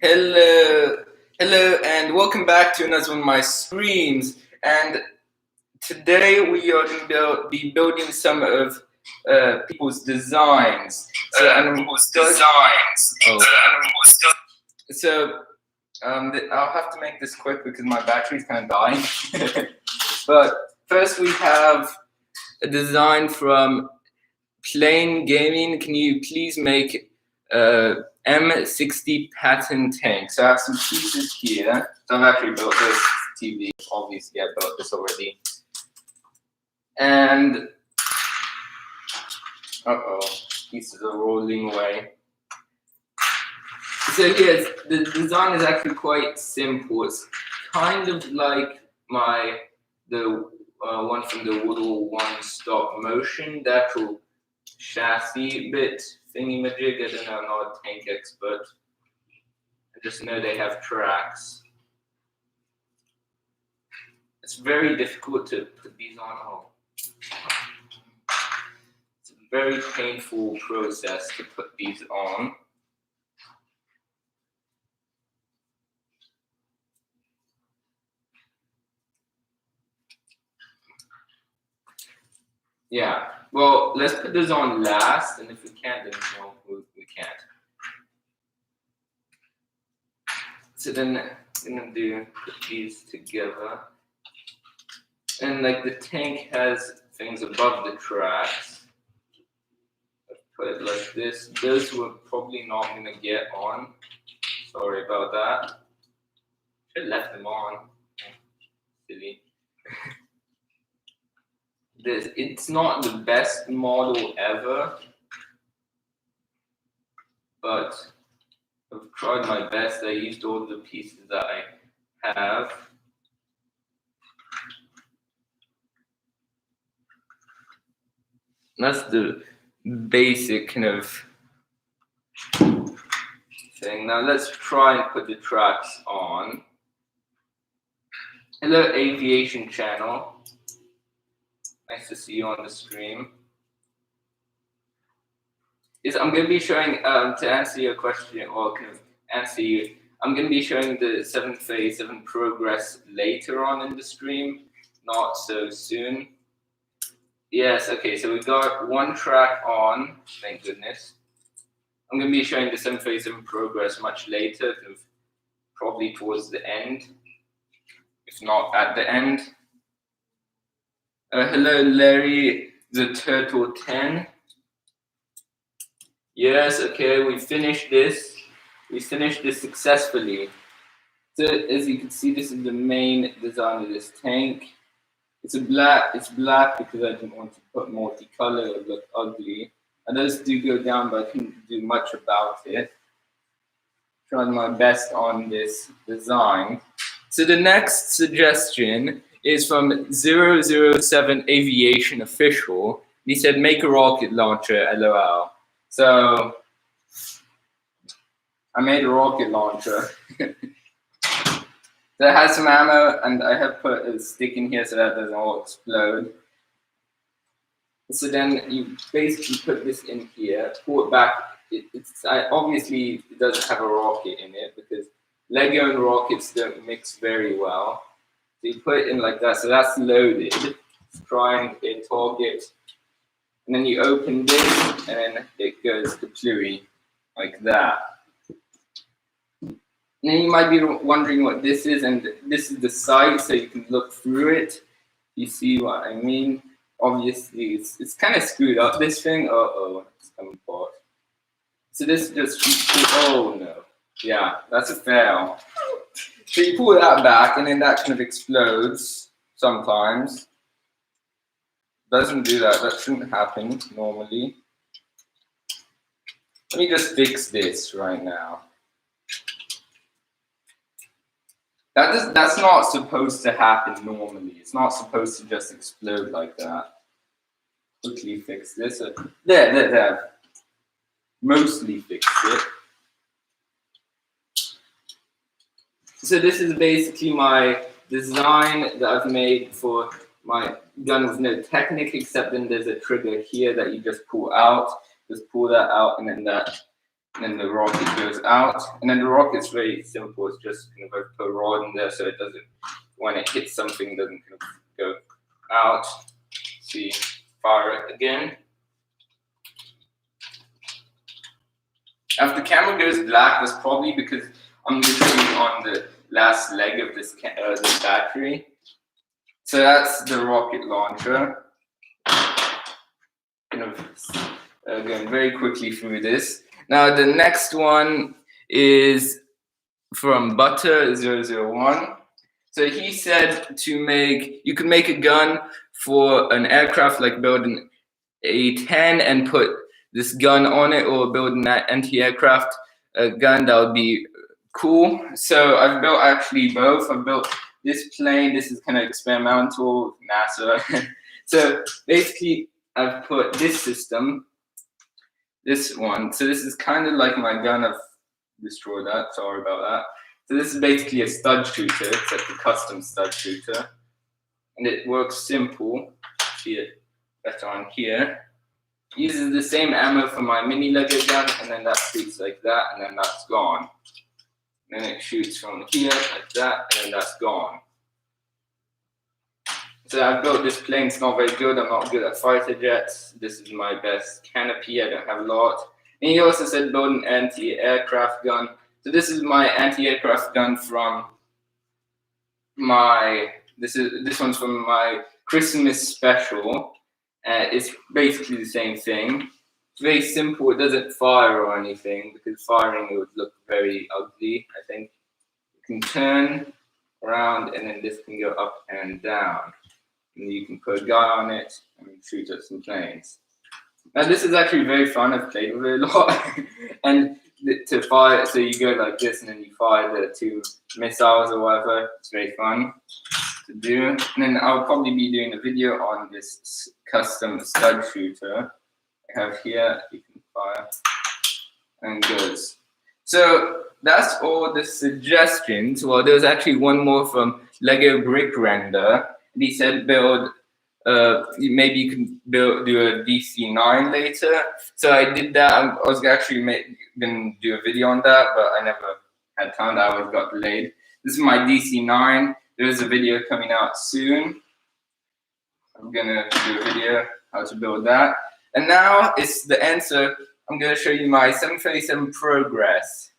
Hello, and welcome back to another one of my streams. And today we are going to be building some of people's designs. So I'll have to make this quick because my battery's kind of dying. But first we have a design from Plain Gaming. Can you please make M60 pattern tank? So I have some pieces here. So I've actually built this TV. Obviously, I built this already. And pieces are rolling away. So yes, the design is actually quite simple. It's kind of like the one from the Woodall One stop motion, the actual chassis bit thingy-majig. I don't know, I'm not a tank expert. I just know they have tracks. It's very difficult to put these on. It's a very painful process to put these on. Yeah, well, let's put this on last, and if we can't, then we can't. So then I'm gonna put these together. And like the tank has things above the tracks. Let's put it like this. Those we're probably not gonna get on. Sorry about that. Should have left them on. Silly. It's not the best model ever, but I've tried my best. I used all the pieces that I have. That's the basic kind of thing. Now let's try and put the tracks on. Hello, Aviation Channel. Nice to see you on the stream. I'm going to be showing, to answer your question, or kind of answer you, I'm going to be showing the 737 progress later on in the stream, not so soon. Yes, okay, so we got one track on, thank goodness. I'm going to be showing the 737 progress much later, kind of probably towards the end, if not at the end. Hello, Larry, the Turtle 10. Yes, okay, we finished this. We finished this successfully. So as you can see, this is the main design of this tank. It's black because I didn't want to put multicolor, it would look ugly. And those do go down, but I couldn't do much about it. Tried my best on this design. So the next suggestion is from 007 Aviation Official. He said, make a rocket launcher, LOL. So I made a rocket launcher. So it has some ammo, and I have put a stick in here so that it doesn't all explode. So then you basically put this in here, pull it back. Obviously it doesn't have a rocket in it because Lego and rockets don't mix very well. So you put it in like that, so that's loaded. Try and hit target. And then you open this, and then it goes kaplooey, like that. And then you might be wondering what this is, and this is the sight, so you can look through it. You see what I mean? Obviously, it's kind of screwed up, this thing. It's coming apart. So this just, oh no. Yeah, that's a fail. So you pull that back, and then that kind of explodes sometimes. Doesn't do that. That shouldn't happen normally. Let me just fix this right now. That's not supposed to happen normally. It's not supposed to just explode like that. Quickly fix this. There. Mostly fixed it. So this is basically my design that I've made for my gun with no Technic, except then there's a trigger here that you just pull out. Just pull that out, and then that and then the rocket goes out. And then the rocket's very simple. It's just kind of a rod in there so it doesn't, when it hits something, it doesn't kind of go out. See, fire it again. If the camera goes black, that's probably because I'm literally on the last leg of this battery. So that's the rocket launcher. Kind of going very quickly through this. Now the next one is from Butter001. So he said you could make a gun for an aircraft, like build an A-10 and put this gun on it, or build an anti-aircraft gun. That would be cool. So I've built actually both. I've built this plane. This is kind of experimental, NASA. So basically I've put this system, this one. So this is kind of like my gun. I've destroyed that, sorry about that. So this is basically a stud shooter, except a custom stud shooter. And it works simple. See it better on here. Uses the same ammo for my mini Lego gun, and then that shoots like that, and then that's gone. And then it shoots from here like that, and then that's gone. So I've built this plane. It's not very good. I'm not good at fighter jets. This is my best canopy. I don't have a lot. And he also said build an anti-aircraft gun. So this is my anti-aircraft gun from my, this one's from my Christmas special. It's basically the same thing. It's very simple. It doesn't fire or anything, because firing it would look very ugly, I think. You can turn around, and then this can go up and down. And you can put a guy on it and shoot at some planes. Now this is actually very fun. I've played with it a lot. And to fire, so you go like this, and then you fire the 2 missiles or whatever. It's very fun to do. And then I'll probably be doing a video on this custom stud shooter I have here. You can fire and goes. So that's all the suggestions. Well, there was actually one more from Lego Brick Render. And he said build, maybe you can do a DC-9 later. So I did that. I was actually gonna do a video on that, but I never had time. I always got delayed. This is my DC-9. There's a video coming out soon. I'm gonna do a video how to build that. And now it's the answer. I'm gonna show you my 737 progress.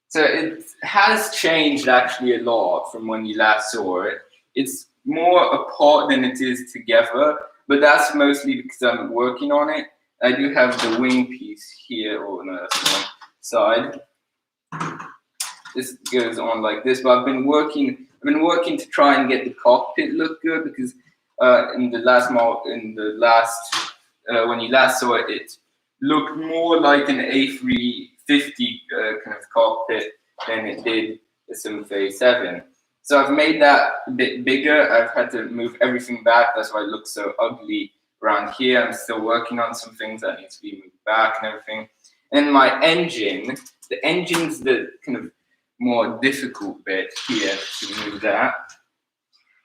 So it has changed actually a lot from when you last saw it. It's more apart than it is together, but that's mostly because I'm working on it. I do have the wing piece here, or no, that's the wrong side. This goes on like this, but I've been working to try and get the cockpit look good, because when you last saw it, it looked more like an A350 kind of cockpit than it did the 737. So I've made that a bit bigger. I've had to move everything back. That's why it looks so ugly around here. I'm still working on some things that need to be moved back and everything. And my engine, the engine's the kind of more difficult bit here to move that.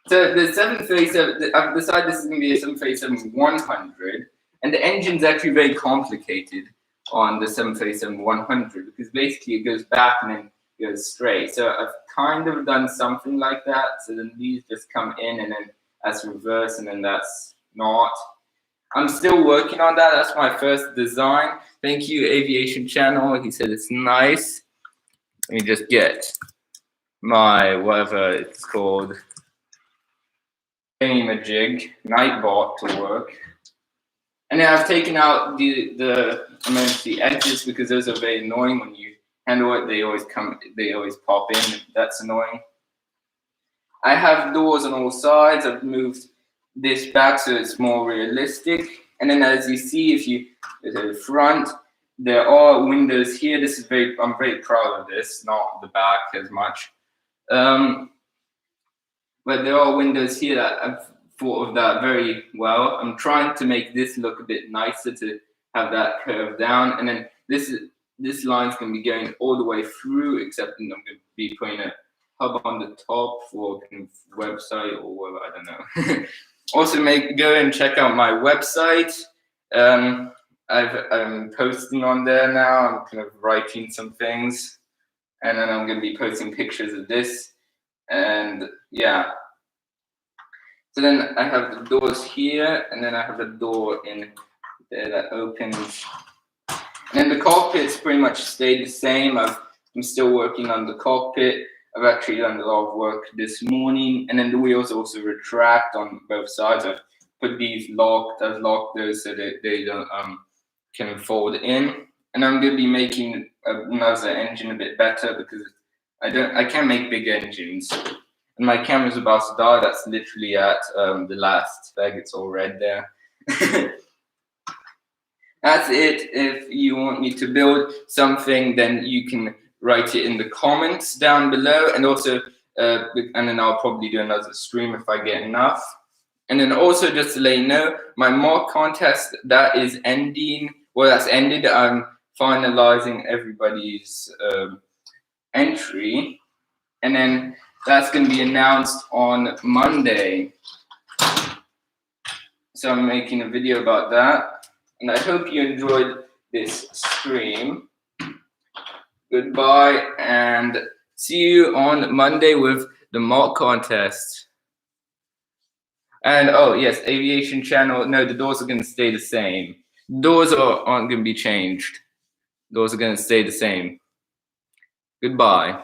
So the 737, I've decided this is going to be a 737-100, and the engine's actually very complicated on the 737-100, because basically it goes back and then goes straight. So I've kind of done something like that. So then these just come in, and then that's reverse, and then that's not. I'm still working on that. That's my first design. Thank you, Aviation Channel. He said it's nice. Let me just get my, whatever it's called, Thingamajig Nightbot to work. And then I've taken out the edges, because those are very annoying when you handle it. They always pop in. That's annoying. I have doors on all sides. I've moved this back so it's more realistic. And then as you see, if you go to the front, there are windows here. This is I'm very proud of this, not the back as much. But there are windows here that I've thought of that very well. I'm trying to make this look a bit nicer, to have that curve down. And then this line's going to be going all the way through, except I'm going to be putting a hub on the top for kind of website or whatever, I don't know. Also, go and check out my website. I'm posting on there now. I'm kind of writing some things, and then I'm going to be posting pictures of this. And yeah, so then I have the doors here, and then I have a door in there that opens. And then the cockpit's pretty much stayed the same. I'm still working on the cockpit. I've actually done a lot of work this morning. And then the wheels also retract on both sides. I've put these locked. I've locked those so that they don't can fold in. And I'm going to be making another engine a bit better because I can't make big engines. And my camera's about to die. That's literally at the last spec. It's all red there. That's it. If you want me to build something, then you can write it in the comments down below. And also, and then I'll probably do another stream if I get enough. And then also just to let you know, my mock contest, that is ending. Well, that's ended. I'm finalizing everybody's entry. And then that's going to be announced on Monday. So I'm making a video about that. And I hope you enjoyed this stream. Goodbye, and see you on Monday with the mock contest. And oh yes, aviation channel. No, the doors are going to stay the same. Doors aren't going to be changed. Doors are going to stay the same. Goodbye.